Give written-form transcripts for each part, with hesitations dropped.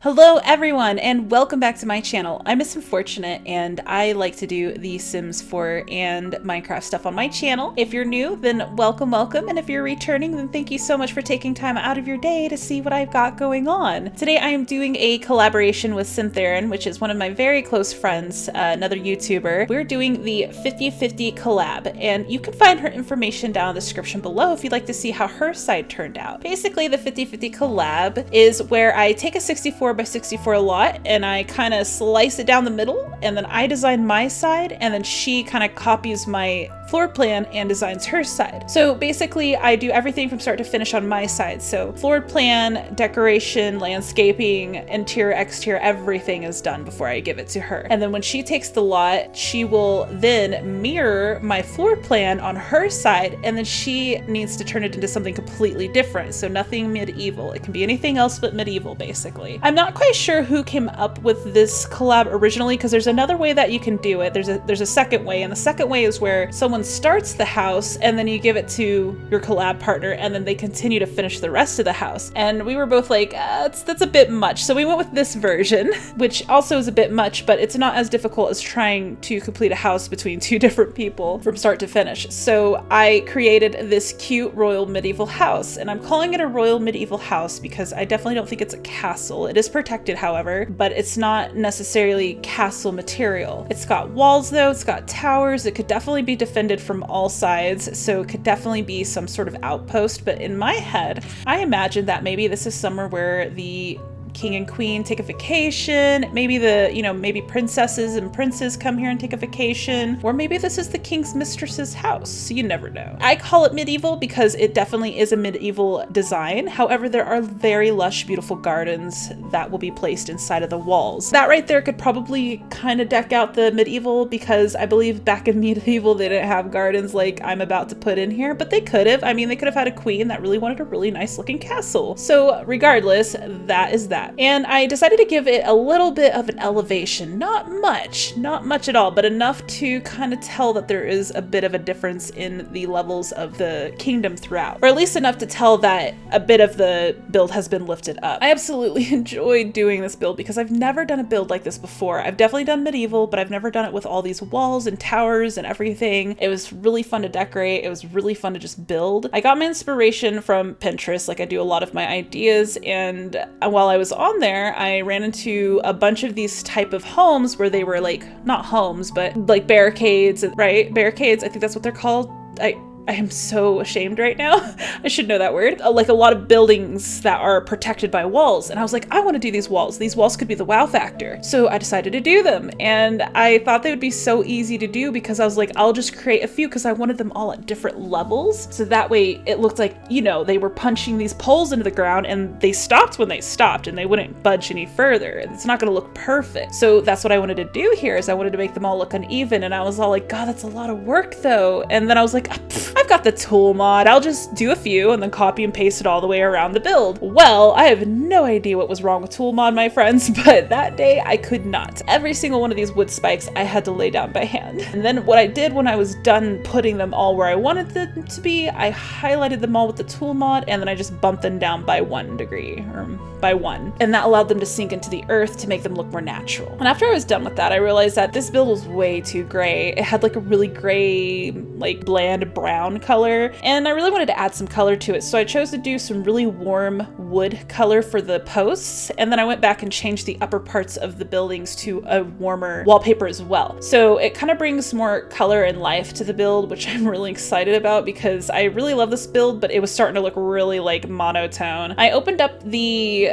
Hello everyone and welcome back to my channel. I'm Miss Unfortunate and I like to do the Sims 4 and Minecraft stuff on my channel. If you're new, then welcome, and if you're returning, then thank you so much for taking time out of your day to see what I've got going on. Today I am doing a collaboration with Symtherin, which is one of my very close friends, another YouTuber. We're doing the 50/50 collab, and you can find her information down in the description below if you'd like to see how her side turned out. Basically, the 50/50 collab is where I take a 64 by 64 lot and I kind of slice it down the middle, and then I design my side, and then she kind of copies my floor plan and designs her side. So basically I do everything from start to finish on my side. So floor plan, decoration, landscaping, interior, exterior, everything is done before I give it to her. And then when she takes the lot, she will then mirror my floor plan on her side, and then she needs to turn it into something completely different. So nothing medieval. It can be anything else but medieval, basically. I'm not quite sure who came up with this collab originally, because there's another way that you can do it. There's a second way, and the second way is where someone starts the house and then you give it to your collab partner and then they continue to finish the rest of the house. And we were both like, that's a bit much. So we went with this version, which also is a bit much, but it's not as difficult as trying to complete a house between two different people from start to finish. So I created this cute royal medieval house, and I'm calling it a royal medieval house because I definitely don't think it's a castle. It is protected, however, but it's not necessarily castle material. It's got walls though, it's got towers, it could definitely be defended from all sides, so it could definitely be some sort of outpost. But in my head, I imagine that maybe this is somewhere where the king and queen take a vacation, maybe maybe princesses and princes come here and take a vacation, or maybe this is the king's mistress's house. You never know. I call it medieval because it definitely is a medieval design. However, there are very lush, beautiful gardens that will be placed inside of the walls. That right there could probably kind of deck out the medieval, because I believe back in medieval they didn't have gardens like I'm about to put in here, but they could have. I mean, they could have had a queen that really wanted a really nice looking castle. So regardless, that is that. And I decided to give it a little bit of an elevation. Not much at all, but enough to kind of tell that there is a bit of a difference in the levels of the kingdom throughout, or at least enough to tell that a bit of the build has been lifted up. I absolutely enjoyed doing this build because I've never done a build like this before. I've definitely done medieval, but I've never done it with all these walls and towers and everything. It was really fun to decorate. It was really fun to just build. I got my inspiration from Pinterest, like I do a lot of my ideas, and while I was on there, I ran into a bunch of these type of homes where they were like, not homes, but like barricades, right? Barricades, I think that's what they're called. I am so ashamed right now. I should know that word. Like a lot of buildings that are protected by walls. And I was like, I want to do these walls. These walls could be the wow factor. So I decided to do them. And I thought they would be so easy to do because I was like, I'll just create a few, because I wanted them all at different levels. So that way it looked like, they were punching these poles into the ground and they stopped when they stopped and they wouldn't budge any further. It's not going to look perfect. So that's what I wanted to do here, is I wanted to make them all look uneven. And I was all like, God, that's a lot of work though. And then I was like, I've got the tool mod. I'll just do a few and then copy and paste it all the way around the build. Well, I have no idea what was wrong with tool mod, my friends, but that day I could not. Every single one of these wood spikes I had to lay down by hand. And then what I did when I was done putting them all where I wanted them to be, I highlighted them all with the tool mod, and then I just bumped them down by 1 degree, or by 1. And that allowed them to sink into the earth to make them look more natural. And after I was done with that, I realized that this build was way too gray. It had like a really gray, like bland brown color, and I really wanted to add some color to it. So I chose to do some really warm wood color for the posts, and then I went back and changed the upper parts of the buildings to a warmer wallpaper as well. So it kind of brings more color and life to the build, which I'm really excited about because I really love this build, but it was starting to look really like monotone. I opened up the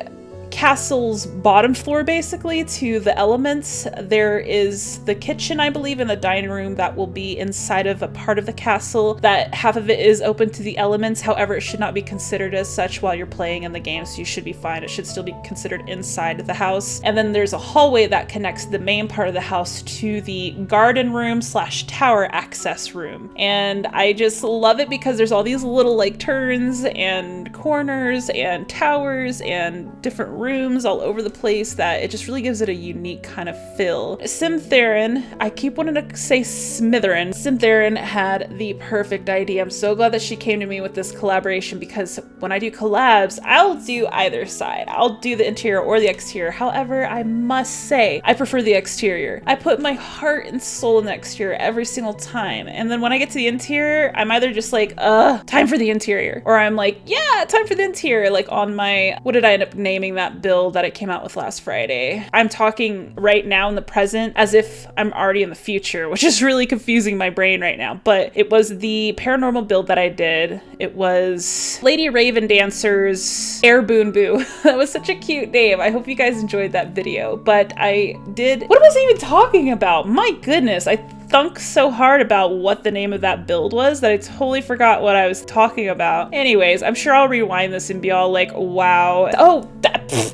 castle's bottom floor basically to the elements. There is the kitchen, I believe, and the dining room that will be inside of a part of the castle. That half of it is open to the elements. However, it should not be considered as such while you're playing in the game, so you should be fine. It should still be considered inside the house. And then there's a hallway that connects the main part of the house to the garden room slash tower access room. And I just love it because there's all these little like turns and corners and towers and different rooms all over the place that it just really gives it a unique kind of feel. Symtherin, I keep wanting to say Symtherin. Symtherin had the perfect idea. I'm so glad that she came to me with this collaboration, because when I do collabs, I'll do either side. I'll do the interior or the exterior. However, I must say I prefer the exterior. I put my heart and soul in the exterior every single time. And then when I get to the interior, I'm either just like, time for the interior. Or I'm like, yeah, time for the interior. Like on my, what did I end up naming that build that it came out with last Friday? I'm talking right now in the present as if I'm already in the future, which is really confusing my brain right now. But it was the paranormal build that I did. It was Lady Raven Dancer's Air Boon Boo. That was such a cute name. I hope you guys enjoyed that video. But I did, what was I even talking about? My goodness, I thunk so hard about what the name of that build was that I totally forgot what I was talking about. Anyways, I'm sure I'll rewind this and be all like, wow. Oh,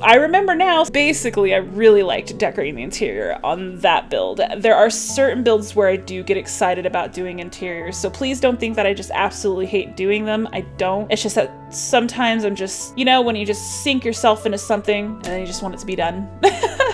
I remember now. Basically, I really liked decorating the interior on that build. There are certain builds where I do get excited about doing interiors, so please don't think that I just absolutely hate doing them. I don't. It's just that sometimes I'm just, you know, when you just sink yourself into something and then you just want it to be done.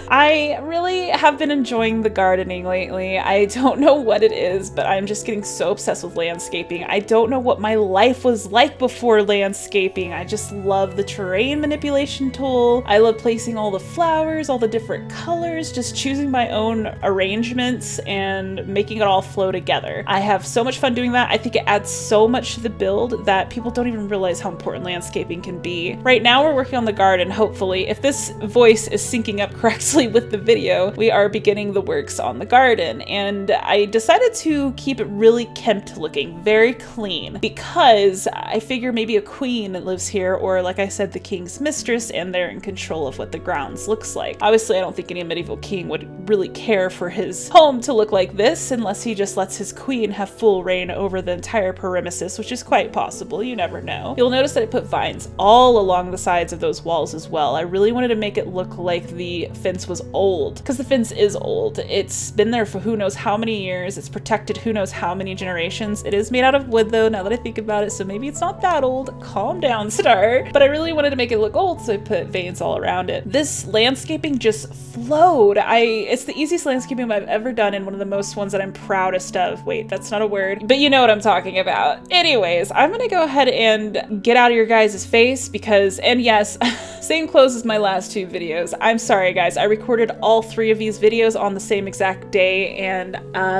I really have been enjoying the gardening lately. I don't know what it is, but I'm just getting so obsessed with landscaping. I don't know what my life was like before landscaping. I just love the terrain manipulation tool. I love placing all the flowers, all the different colors, just choosing my own arrangements and making it all flow together. I have so much fun doing that. I think it adds so much to the build that people don't even realize how important landscaping can be. Right now we're working on the garden, hopefully. If this voice is syncing up correctly with the video, we are beginning the works on the garden, and I decided to keep it really kempt looking, very clean, because I figure maybe a queen lives here, or like I said, the king's mistress, and they're in control of what the grounds looks like. Obviously, I don't think any medieval king would really care for his home to look like this unless he just lets his queen have full reign over the entire premises, which is quite possible. You never know. You'll notice that I put vines all along the sides of those walls as well. I really wanted to make it look like the fence was old, because the fence is old. It's been there for who knows how many years. It's protected who knows how many generations. It is made out of wood though, now that I think about it, so maybe it's not that old. Calm down, Star. But I really wanted to make it look old, so I put veins all around it. This landscaping just flowed. It's the easiest landscaping I've ever done, and one of the most ones that I'm proudest of. Wait, that's not a word, but you know what I'm talking about. Anyways, I'm gonna go ahead and get out of your guys' face because, and yes, same clothes as my last two videos. I'm sorry guys, I recorded all three of these videos on the same exact day, and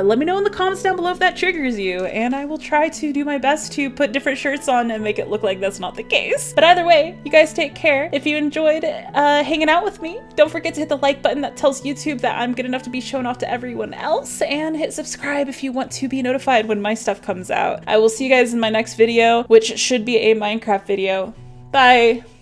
let me know in the comments down below if that triggers you, and I will try to do my best to put different shirts on and make it look like that's not the case. But either way, you guys take care. If you enjoyed hanging out with me, don't forget to hit the like button that tells YouTube that I'm good enough to be shown off to everyone else, and hit subscribe if you want to be notified when my stuff comes out. I will see you guys in my next video, which should be a Minecraft video. Bye!